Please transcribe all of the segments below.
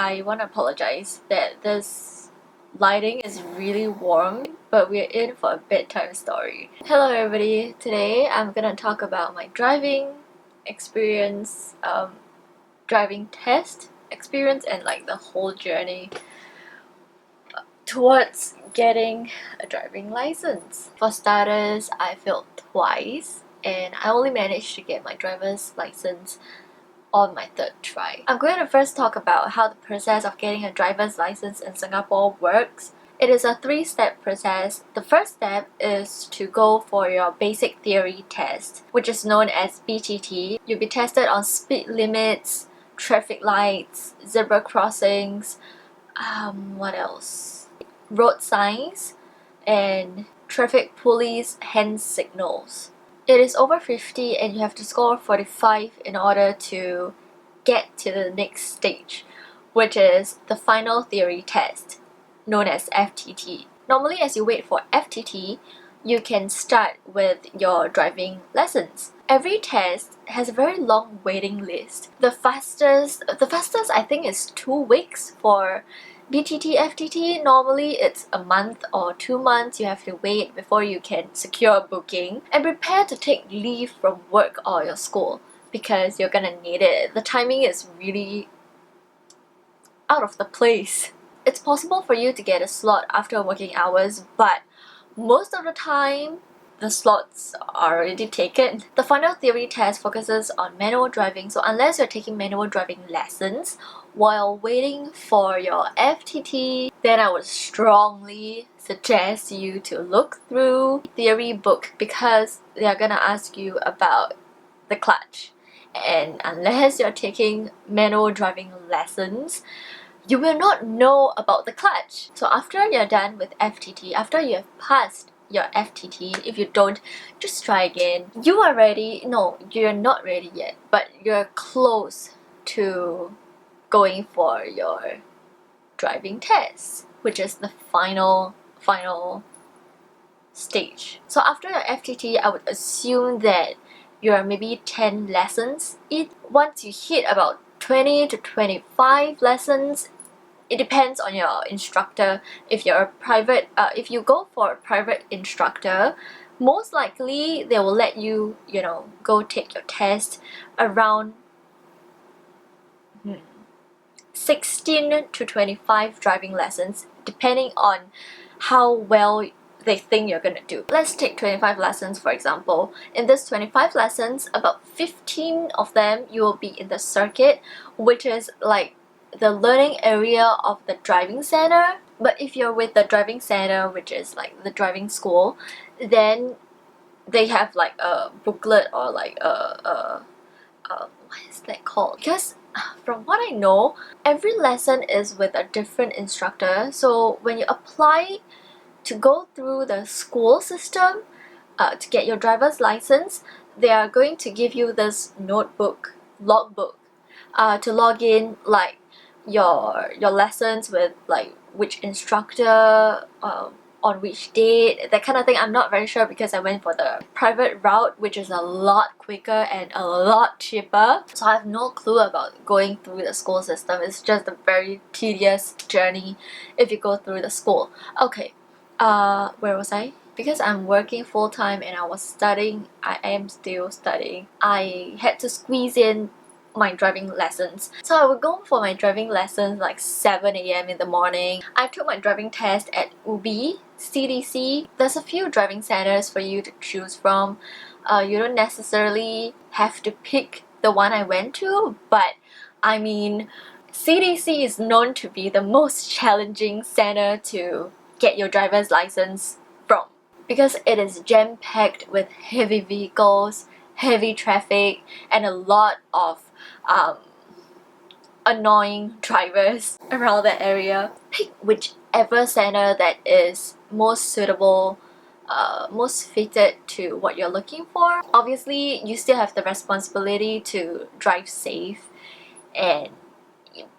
I want to apologize that this lighting is really warm, but we're in for a bedtime story. Hello everybody, today I'm gonna talk about my driving experience, driving test experience, and like the whole journey towards getting a driving license. For starters, I failed twice and I only managed to get my driver's license on my third try. I'm going to first talk about how the process of getting a driver's license in Singapore works. It is a three-step process. The first step is to go for your basic theory test, which is known as BTT. You'll be tested on speed limits, traffic lights, zebra crossings, what else? Road signs, and traffic police hand signals. It is over 50 and you have to score 45 in order to get to the next stage, which is the final theory test, known as FTT. Normally, as you wait for FTT, you can start with your driving lessons. Every test has a very long waiting list. The fastest I think is 2 weeks for BTT FTT. Normally it's a month or 2 months you have to wait before you can secure a booking. And prepare to take leave from work or your school because you're gonna need it. The timing is really out of the place. It's possible for you to get a slot after working hours, but most of the time the slots are already taken. The final theory test focuses on manual driving, so unless you're taking manual driving lessons while waiting for your FTT, then I would strongly suggest you to look through theory book because they're gonna ask you about the clutch. And unless you're taking manual driving lessons, you will not know about the clutch. So after you're done with FTT, after you have passed your FTT, if you don't, just try again. You are ready. No, you're not ready yet, but you're close to going for your driving test, which is the final stage. So after your FTT, I would assume that you're maybe 10 lessons each. Once you hit about 20 to 25 lessons, it depends on your instructor. If you're a private, if you go for a private instructor, most likely they will let you, go take your test around 16 to 25 driving lessons, depending on how well they think you're gonna do. Let's take 25 lessons for example. In this 25 lessons, about 15 of them you will be in the circuit, which is like the learning area of the driving center. But if you're with the driving center, which is like the driving school, then they have like a booklet or like what is that called? Because from what I know, every lesson is with a different instructor. So when you apply to go through the school system to get your driver's license, they are going to give you this notebook, logbook, to log in like your lessons with like which instructor, on which date, that kind of thing. I'm not very sure because I went for the private route, which is a lot quicker and a lot cheaper. So I have no clue about going through the school system. It's just a very tedious journey if you go through the school. Okay, where was I? Because I'm working full-time and I was studying, I am still studying, I had to squeeze in my driving lessons. So I would go for my driving lessons like 7 AM in the morning. I took my driving test at Ubi, CDC. There's a few driving centers for you to choose from. You don't necessarily have to pick the one I went to, but I mean, CDC is known to be the most challenging center to get your driver's license from because it is jam-packed with heavy vehicles, heavy traffic, and a lot of annoying drivers around the area. Pick whichever center that is most suitable, most fitted to what you're looking for. Obviously, you still have the responsibility to drive safe and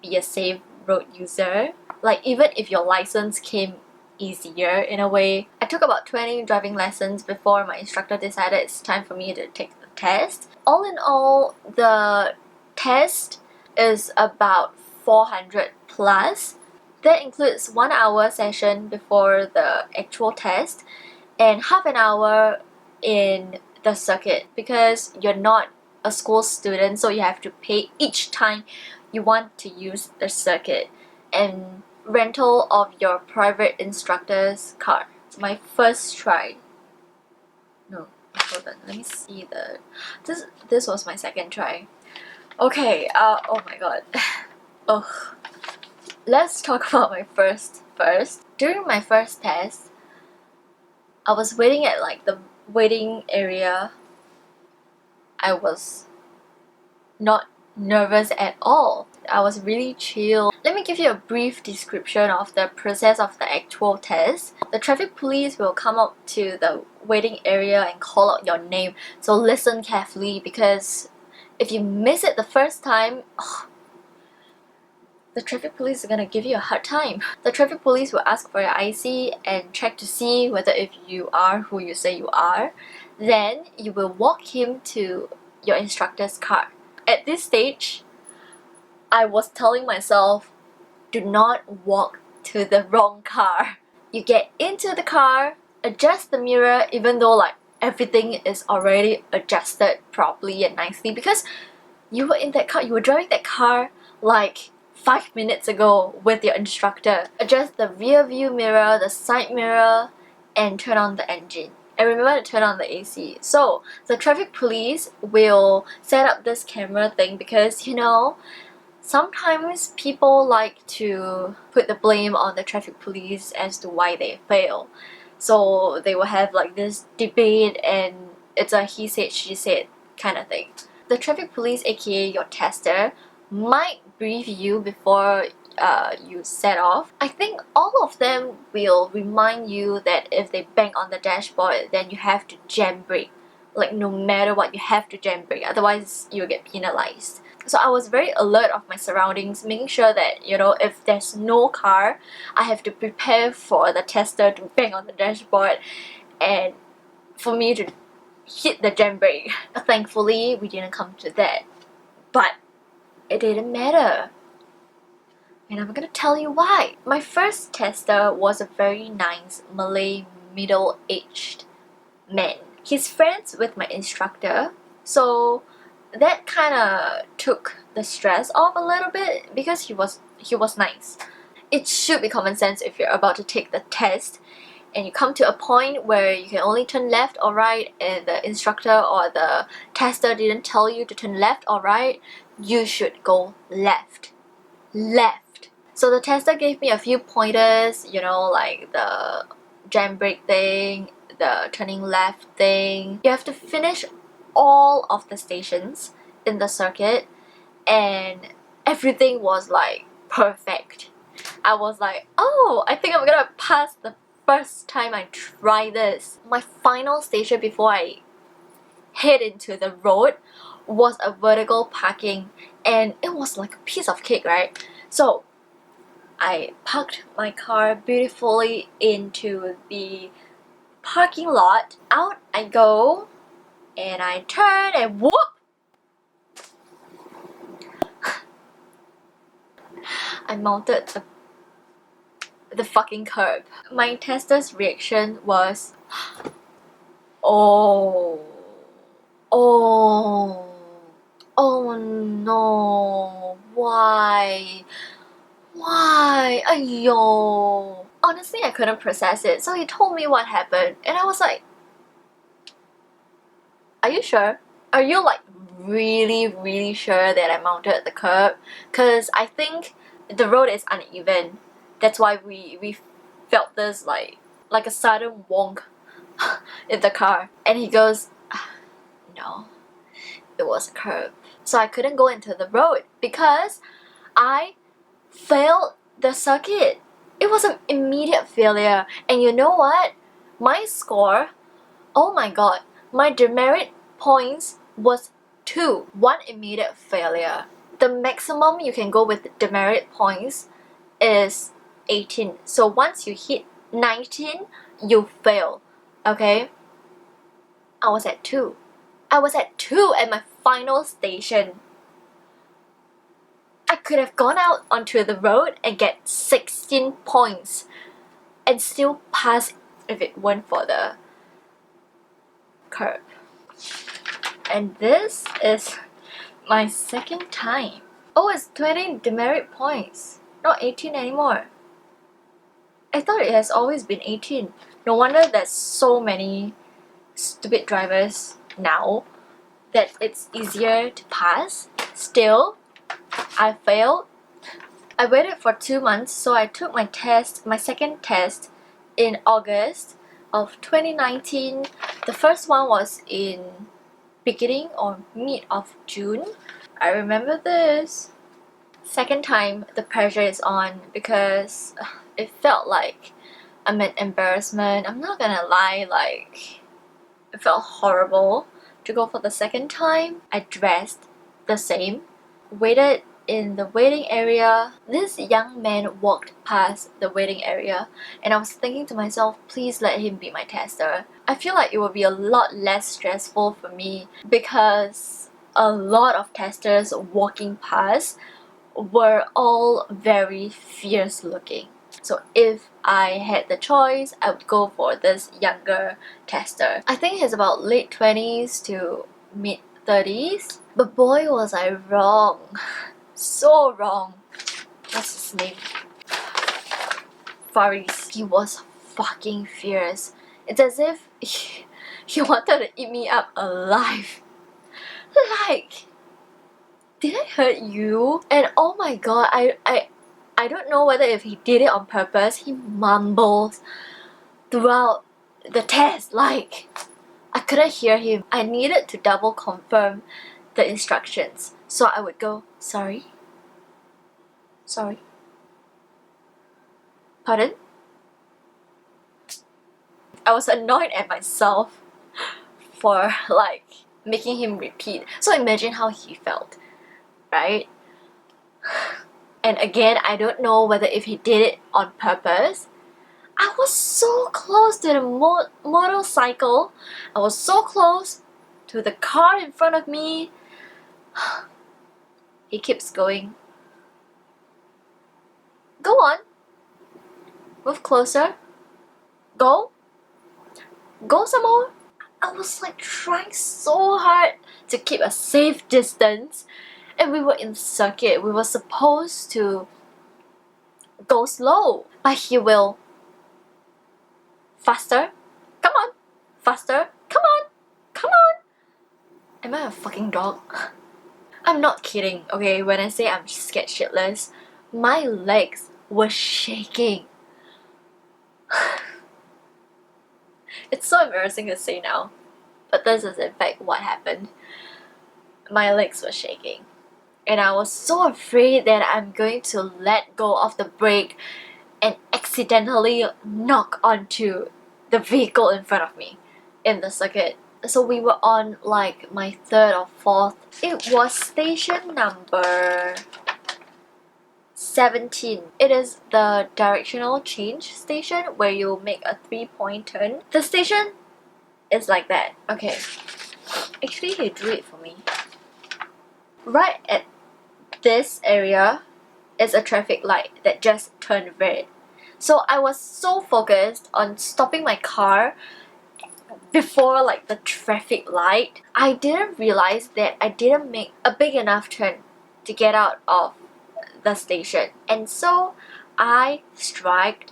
be a safe road user. Like even if your license came easier in a way. I took about 20 driving lessons before my instructor decided it's time for me to take the test. All in all, the test is about 400 plus. That includes 1 hour session before the actual test and half an hour in the circuit, because you're not a school student, so you have to pay each time you want to use the circuit, and rental of your private instructor's car. My first try. No, hold on, let me see the... This was my second try. Okay, oh my god. Ugh. Let's talk about my first. During my first test, I was waiting at like the waiting area. I was not nervous at all. I was really chill. Let me give you a brief description of the process of the actual test. The traffic police will come up to the waiting area and call out your name. So listen carefully, because if you miss it the first time, the traffic police are gonna give you a hard time. The traffic police will ask for your IC and check to see whether if you are who you say you are. Then you will walk him to your instructor's car. At this stage, I was telling myself, do not walk to the wrong car. You get into the car, adjust the mirror, even though like everything is already adjusted properly and nicely, because you were in that car, you were driving that car like 5 minutes ago with your instructor. Adjust the rear view mirror, the side mirror, and turn on the engine. And remember to turn on the AC. So the traffic police will set up this camera thing because, you know, sometimes people like to put the blame on the traffic police as to why they fail. So they will have like this debate, and it's a he said, she said kind of thing. The traffic police, aka your tester, might brief you before you set off. I think all of them will remind you that if they bang on the dashboard, then you have to jam brake. Like no matter what, you have to jam brake, otherwise you'll get penalized. So I was very alert of my surroundings, making sure that, you know, if there's no car, I have to prepare for the tester to bang on the dashboard and for me to hit the jam brake. Thankfully, we didn't come to that. But it didn't matter. And I'm gonna tell you why. My first tester was a very nice Malay middle-aged man. He's friends with my instructor, so that kinda took the stress off a little bit because he was nice. It should be common sense if you're about to take the test and you come to a point where you can only turn left or right and the instructor or the tester didn't tell you to turn left or right, you should go left. So the tester gave me a few pointers, you know, like the jam brake thing, the turning left thing. You have to finish all of the stations in the circuit, and everything was like perfect. I was like, oh, I think I'm gonna pass the first time I try this. My final station before I head into the road was a vertical parking, and it was like a piece of cake, right? So I parked my car beautifully into the parking lot. Out I go, and I turn and whoop! I mounted the fucking curb. My tester's reaction was, oh no, why? Aiyo. Honestly, I couldn't process it, so he told me what happened, and I was like, are you sure? Are you like really sure that I mounted the curb? Cause I think the road is uneven. That's why we felt this like a sudden wonk in the car. And he goes, no, it was a curb. So I couldn't go into the road because I failed the circuit. It was an immediate failure. And you know what? My score, oh my god, my demerit points was 2. 1 immediate failure. The maximum you can go with demerit points is 18. So once you hit 19, you fail. Okay? I was at 2. I was at 2 at my final station. I could have gone out onto the road and get 16 points and still pass if it weren't for the curb. And this is my second time. Oh, it's 20 demerit points, not 18 anymore. I thought it has always been 18. No wonder there's so many stupid drivers now that it's easier to pass. Still, I failed. I waited for 2 months, so I took my test, my second test, in August of 2019. The first one was in beginning or mid of June. I remember this. Second time, the pressure is on because it felt like I'm an embarrassment. I'm not gonna lie, like, it felt horrible to go for the second time. I dressed the same, waited in the waiting area. This young man walked past the waiting area and I was thinking to myself, please let him be my tester. I feel like it would be a lot less stressful for me because a lot of testers walking past were all very fierce looking. So if I had the choice, I would go for this younger tester. I think he's about late 20s to mid 30s. But boy was I wrong. So wrong. What's his name? Faris. He was fucking fierce. It's as if he wanted to eat me up alive. Like, did I hurt you? And oh my god, I don't know whether if he did it on purpose. He mumbles throughout the test. Like, I couldn't hear him. I needed to double confirm the instructions. So I would go, sorry? Sorry? Pardon? I was annoyed at myself for like making him repeat. So imagine how he felt, right? And again, I don't know whether if he did it on purpose. I was so close to the motorcycle. I was so close to the car in front of me. He keeps going. Go on. Move closer. Go. Go some more. I was like trying so hard to keep a safe distance. And we were in circuit. We were supposed to go slow. But he will. Faster. Come on. Faster. Come on. Come on. Am I a fucking dog? I'm not kidding, okay? When I say I'm scared shitless, my legs were shaking. It's so embarrassing to say now, but this is in fact what happened. My legs were shaking. And I was so afraid that I'm going to let go of the brake and accidentally knock onto the vehicle in front of me in the circuit. So we were on like my third or fourth. It was station number 17. It is the directional change station where you make a 3-point turn. The station is like that. Okay. Actually, he drew it for me. Right at this area is a traffic light that just turned red. So I was so focused on stopping my car before like the traffic light. I didn't realize that I didn't make a big enough turn to get out of the station. And so I struck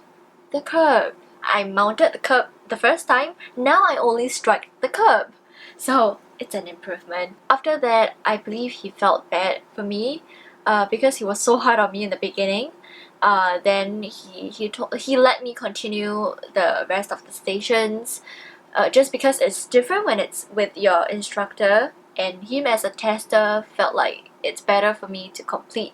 the curb. I mounted the curb the first time. Now I only struck the curb. So it's an improvement. After that, I believe he felt bad for me because he was so hard on me in the beginning. Then he let me continue the rest of the stations just because it's different when it's with your instructor, and him as a tester felt like it's better for me to complete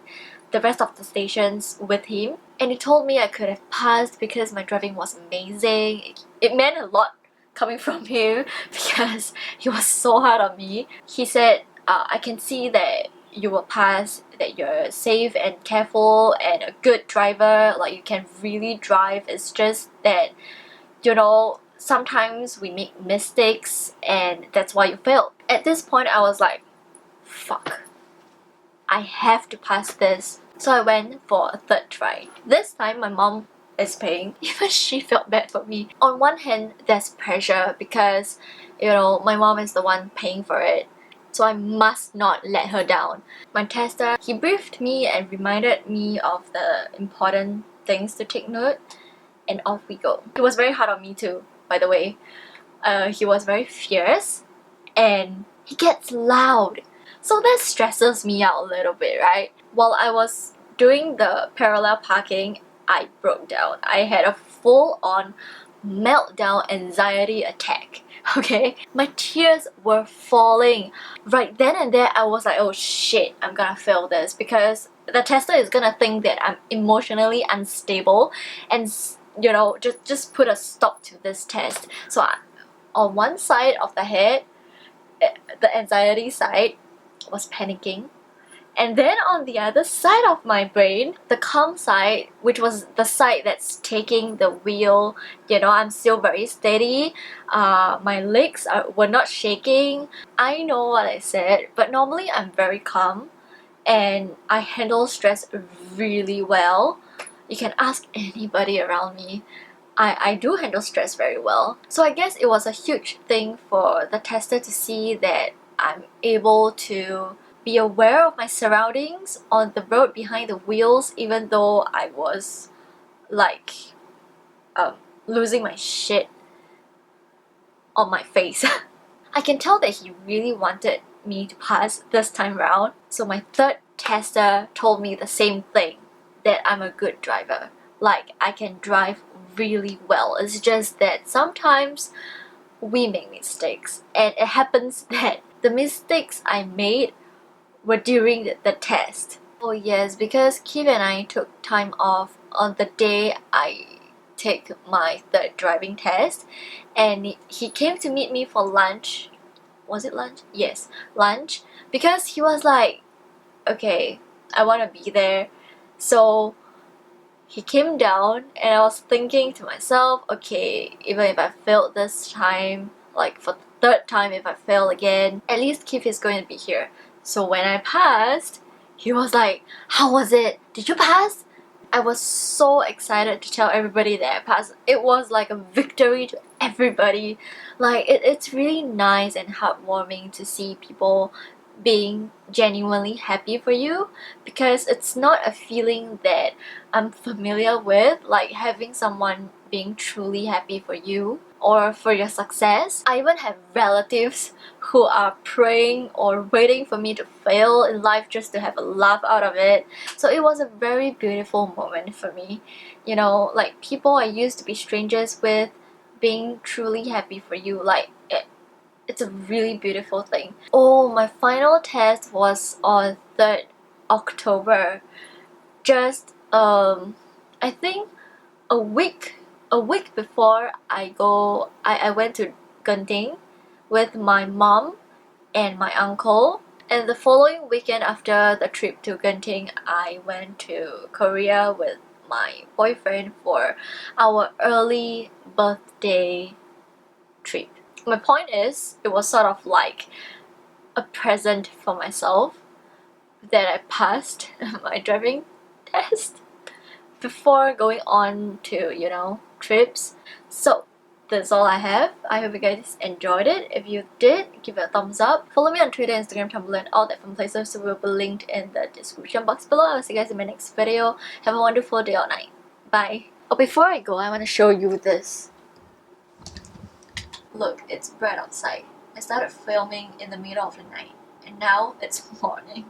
the rest of the stations with him. And he told me I could have passed because my driving was amazing. It meant a lot coming from him because he was so hard on me. He said, I can see that you will pass, that you're safe and careful and a good driver, like you can really drive. It's just that, you know, sometimes we make mistakes and that's why you failed. At this point I was like, fuck. I have to pass this. So I went for a third try. This time my mom is paying. Even she felt bad for me. On one hand, there's pressure because, you know, my mom is the one paying for it. So I must not let her down. My tester, he briefed me and reminded me of the important things to take note, and off we go. He was very hard on me too, by the way. He was very fierce and he gets loud. So that stresses me out a little bit, right? While I was doing the parallel parking, I broke down. I had a full-on meltdown anxiety attack. Okay? My tears were falling. Right then and there, I was like, oh shit, I'm gonna fail this because the tester is gonna think that I'm emotionally unstable and, you know, just put a stop to this test. So on one side of the head, the anxiety side was panicking. And then on the other side of my brain, the calm side, which was the side that's taking the wheel, you know, I'm still very steady. My legs were not shaking. I know what I said, but normally I'm very calm and I handle stress really well. You can ask anybody around me. I do handle stress very well. So I guess it was a huge thing for the tester to see that I'm able to be aware of my surroundings on the road behind the wheels, even though I was like losing my shit on my face. I can tell that he really wanted me to pass this time round. So my third tester told me the same thing, that I'm a good driver. Like, I can drive really well. It's just that sometimes we make mistakes, and it happens that the mistakes I made were during the test. Oh yes, because Keith and I took time off on the day I take my third driving test, and he came to meet me for lunch. Was it lunch? Yes, lunch. Because he was like, okay, I want to be there. So he came down and I was thinking to myself, okay, even if I failed this time, like for the third time, if I fail again, at least Keith is going to be here. So when I passed, he was like, how was it? Did you pass? I was so excited to tell everybody that I passed. It was like a victory to everybody. Like, it's really nice and heartwarming to see people being genuinely happy for you, because it's not a feeling that I'm familiar with, like having someone being truly happy for you or for your success. I even have relatives who are praying or waiting for me to fail in life just to have a laugh out of it. So it was a very beautiful moment for me. You know, like people I used to be strangers with being truly happy for you, like it's a really beautiful thing. Oh, my final test was on 3rd October. Just I think a week before I went to Genting with my mom and my uncle. And the following weekend after the trip to Genting, I went to Korea with my boyfriend for our early birthday trip. My point is, it was sort of like a present for myself that I passed my driving test before going on to, you know, trips. So that's all I have. I hope you guys enjoyed it. If you did, give it a thumbs up. Follow me on Twitter, Instagram, Tumblr, and all that fun places, so will be linked in the description box below. I'll see you guys in my next video. Have a wonderful day or night. Bye. Oh, before I go, I want to show you this. Look, it's bright outside. I started filming in the middle of the night, and now it's morning.